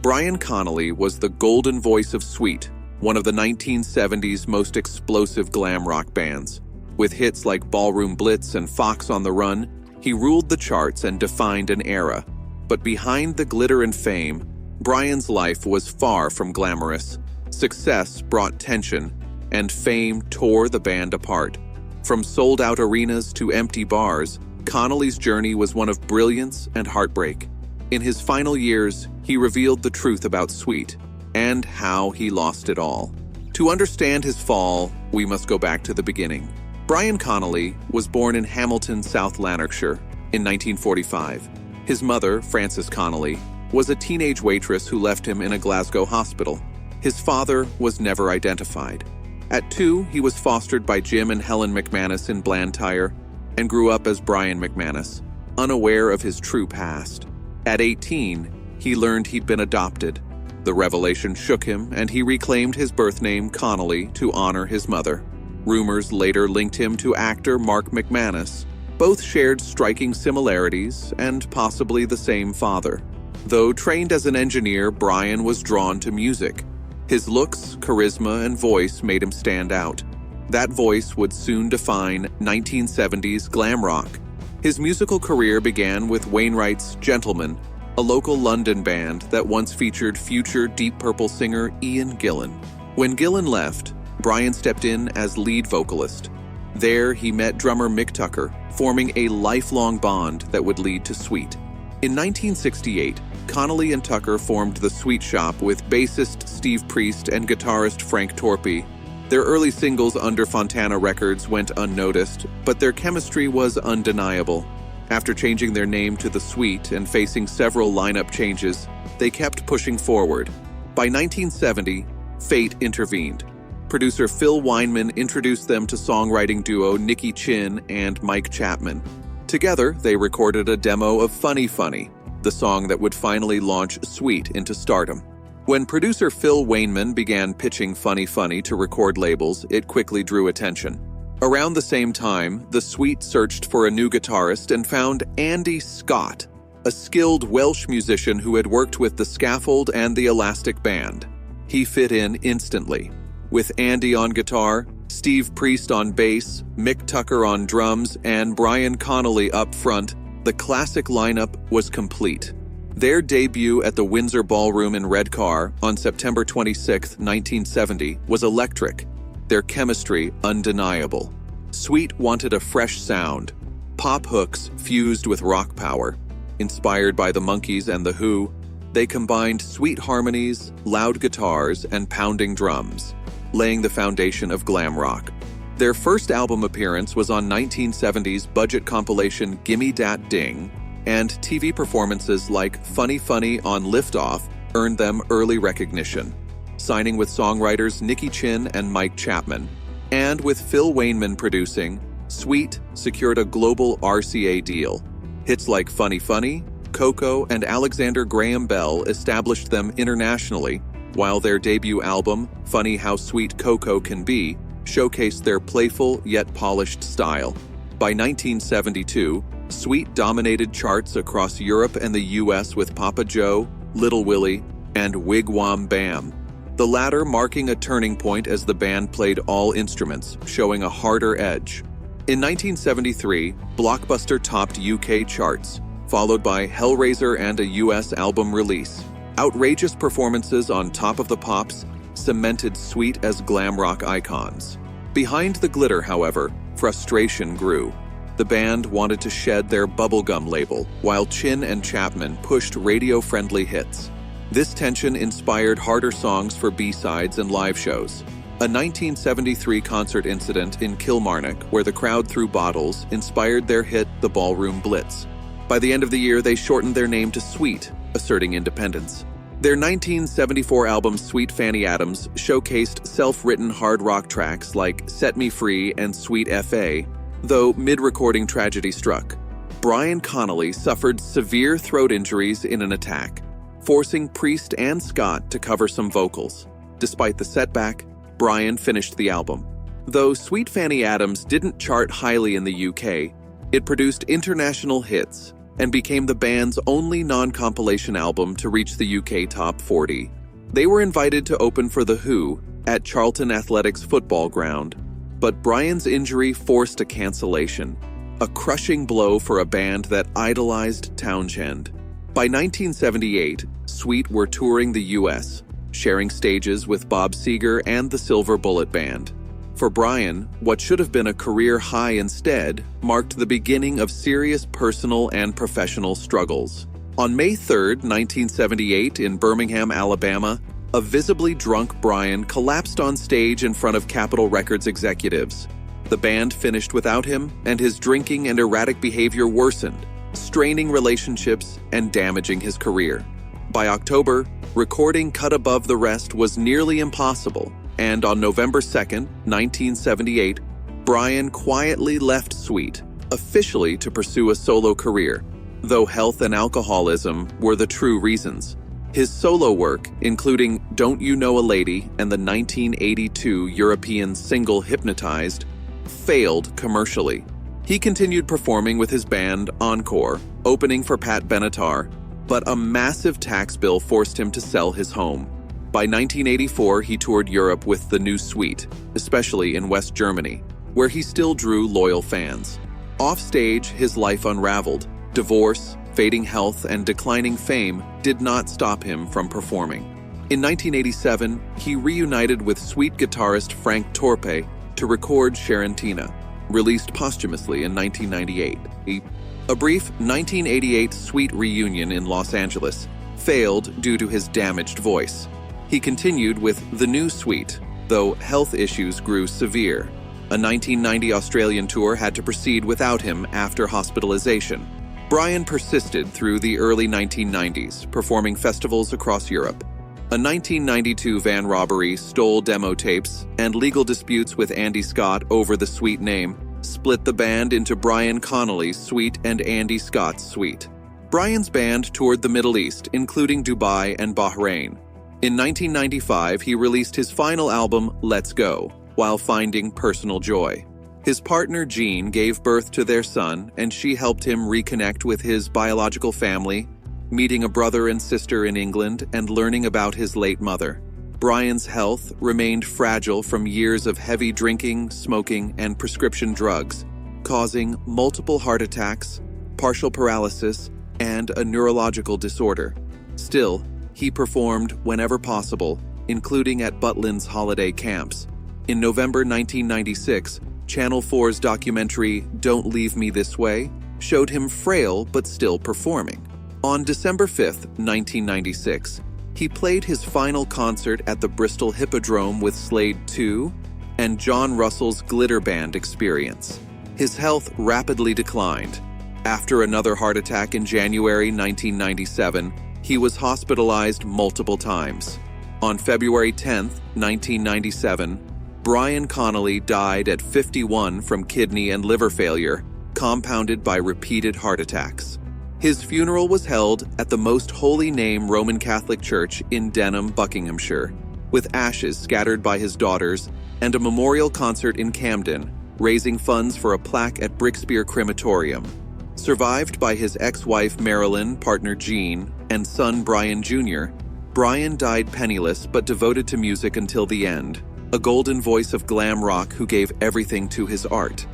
Brian Connolly was the golden voice of Sweet, one of the 1970s most explosive glam rock bands. With hits like Ballroom Blitz and Fox on the Run, he ruled the charts and defined an era. But behind the glitter and fame, Brian's life was far from glamorous. Success brought tension, and fame tore the band apart. From sold-out arenas to empty bars, Connolly's journey was one of brilliance and heartbreak. In his final years, he revealed the truth about Sweet and how he lost it all. To understand his fall, we must go back to the beginning. Brian Connolly was born in Hamilton, South Lanarkshire, in 1945. His mother, Frances Connolly, was a teenage waitress who left him in a Glasgow hospital. His father was never identified. At 2, he was fostered by Jim and Helen McManus in Blantyre and grew up as Brian McManus, unaware of his true past. At 18, he learned he'd been adopted. The revelation shook him, and he reclaimed his birth name Connolly to honor his mother. Rumors later linked him to actor Mark McManus. Both shared striking similarities and possibly the same father. Though trained as an engineer, Brian was drawn to music. His looks, charisma, and voice made him stand out. That voice would soon define 1970s glam rock. His musical career began with Wainwright's Gentlemen, a local London band that once featured future Deep Purple singer Ian Gillan. When Gillan left, Brian stepped in as lead vocalist. There, he met drummer Mick Tucker, forming a lifelong bond that would lead to Sweet. In 1968, Connolly and Tucker formed the Sweet Shop with bassist Steve Priest and guitarist Frank Torpey. Their early singles under Fontana Records went unnoticed, but their chemistry was undeniable. After changing their name to The Sweet and facing several lineup changes, they kept pushing forward. By 1970, fate intervened. Producer Phil Weinman introduced them to songwriting duo Nicky Chinn and Mike Chapman. Together, they recorded a demo of Funny Funny, the song that would finally launch Sweet into stardom. When producer Phil Weinman began pitching Funny Funny to record labels, it quickly drew attention. Around the same time, the Sweet searched for a new guitarist and found Andy Scott, a skilled Welsh musician who had worked with The Scaffold and the Elastic Band. He fit in instantly. With Andy on guitar, Steve Priest on bass, Mick Tucker on drums, and Brian Connolly up front, the classic lineup was complete. Their debut at the Windsor Ballroom in Redcar on September 26, 1970, was electric. Their chemistry undeniable. Sweet wanted a fresh sound, pop hooks fused with rock power. Inspired by the Monkees and The Who, they combined sweet harmonies, loud guitars, and pounding drums, laying the foundation of glam rock. Their first album appearance was on 1970's budget compilation Gimme Dat Ding, and TV performances like Funny Funny on Liftoff earned them early recognition, signing with songwriters Nicky Chinn and Mike Chapman. And with Phil Weinman producing, Sweet secured a global RCA deal. Hits like Funny Funny, Coco, and Alexander Graham Bell established them internationally, while their debut album, Funny How Sweet Coco Can Be, showcased their playful yet polished style. By 1972, Sweet dominated charts across Europe and the US with Papa Joe, Little Willie, and Wigwam Bam, the latter marking a turning point as the band played all instruments, showing a harder edge. In 1973, Blockbuster topped UK charts, followed by Hellraiser and a US album release. Outrageous performances on Top of the Pops cemented Sweet as glam rock icons. Behind the glitter, however, frustration grew. The band wanted to shed their bubblegum label, while Chinn and Chapman pushed radio-friendly hits. This tension inspired harder songs for B-sides and live shows. A 1973 concert incident in Kilmarnock, where the crowd threw bottles, inspired their hit The Ballroom Blitz. By the end of the year, they shortened their name to Sweet, asserting independence. Their 1974 album Sweet Fanny Adams showcased self-written hard rock tracks like Set Me Free and Sweet F.A., though mid-recording tragedy struck. Brian Connolly suffered severe throat injuries in an attack, forcing Priest and Scott to cover some vocals. Despite the setback, Brian finished the album. Though Sweet Fanny Adams didn't chart highly in the UK, it produced international hits, and became the band's only non-compilation album to reach the UK Top 40. They were invited to open for The Who at Charlton Athletics football ground, but Brian's injury forced a cancellation, a crushing blow for a band that idolized Townshend. By 1978, Sweet were touring the US, sharing stages with Bob Seger and the Silver Bullet Band. For Brian, what should have been a career high instead marked the beginning of serious personal and professional struggles. On May 3, 1978, in Birmingham, Alabama, a visibly drunk Brian collapsed on stage in front of Capitol Records executives. The band finished without him, and his drinking and erratic behavior worsened, straining relationships and damaging his career. By October, recording Cut Above the Rest was nearly impossible, and on November 2, 1978, Brian quietly left Sweet, officially to pursue a solo career, though health and alcoholism were the true reasons. His solo work, including Don't You Know a Lady and the 1982 European single Hypnotized, failed commercially. He continued performing with his band Encore, opening for Pat Benatar, but a massive tax bill forced him to sell his home. By 1984, he toured Europe with the new Sweet, especially in West Germany, where he still drew loyal fans. Offstage, his life unraveled. Divorce, fading health, and declining fame did not stop him from performing. In 1987, he reunited with Sweet guitarist Frank Torpe to record Sharantina, released posthumously in 1998. A brief 1988 Sweet reunion in Los Angeles failed due to his damaged voice. He continued with the new Sweet, though health issues grew severe. A 1990 Australian tour had to proceed without him after hospitalization. Brian persisted through the early 1990s, performing festivals across Europe. A 1992 van robbery stole demo tapes, and legal disputes with Andy Scott over the Sweet name split the band into Brian Connolly's Sweet and Andy Scott's Sweet. Brian's band toured the Middle East, including Dubai and Bahrain. In 1995, he released his final album, Let's Go, while finding personal joy. His partner, Jean, gave birth to their son, and she helped him reconnect with his biological family, meeting a brother and sister in England and learning about his late mother. Brian's health remained fragile from years of heavy drinking, smoking, and prescription drugs, causing multiple heart attacks, partial paralysis, and a neurological disorder. Still, he performed whenever possible, including at Butlins holiday camps. In November 1996, Channel 4's documentary Don't Leave Me This Way showed him frail but still performing. On December 5, 1996, he played his final concert at the Bristol Hippodrome with Slade 2 and John Russell's Glitter Band Experience. His health rapidly declined. After another heart attack in January 1997, he was hospitalized multiple times. On February 10, 1997, Brian Connolly died at 51 from kidney and liver failure, compounded by repeated heart attacks. His funeral was held at the Most Holy Name Roman Catholic Church in Denham, Buckinghamshire, with ashes scattered by his daughters and a memorial concert in Camden, raising funds for a plaque at Brickspear Crematorium. Survived by his ex-wife Marilyn, partner Jean, and son Brian Jr., Brian died penniless but devoted to music until the end, a golden voice of glam rock who gave everything to his art.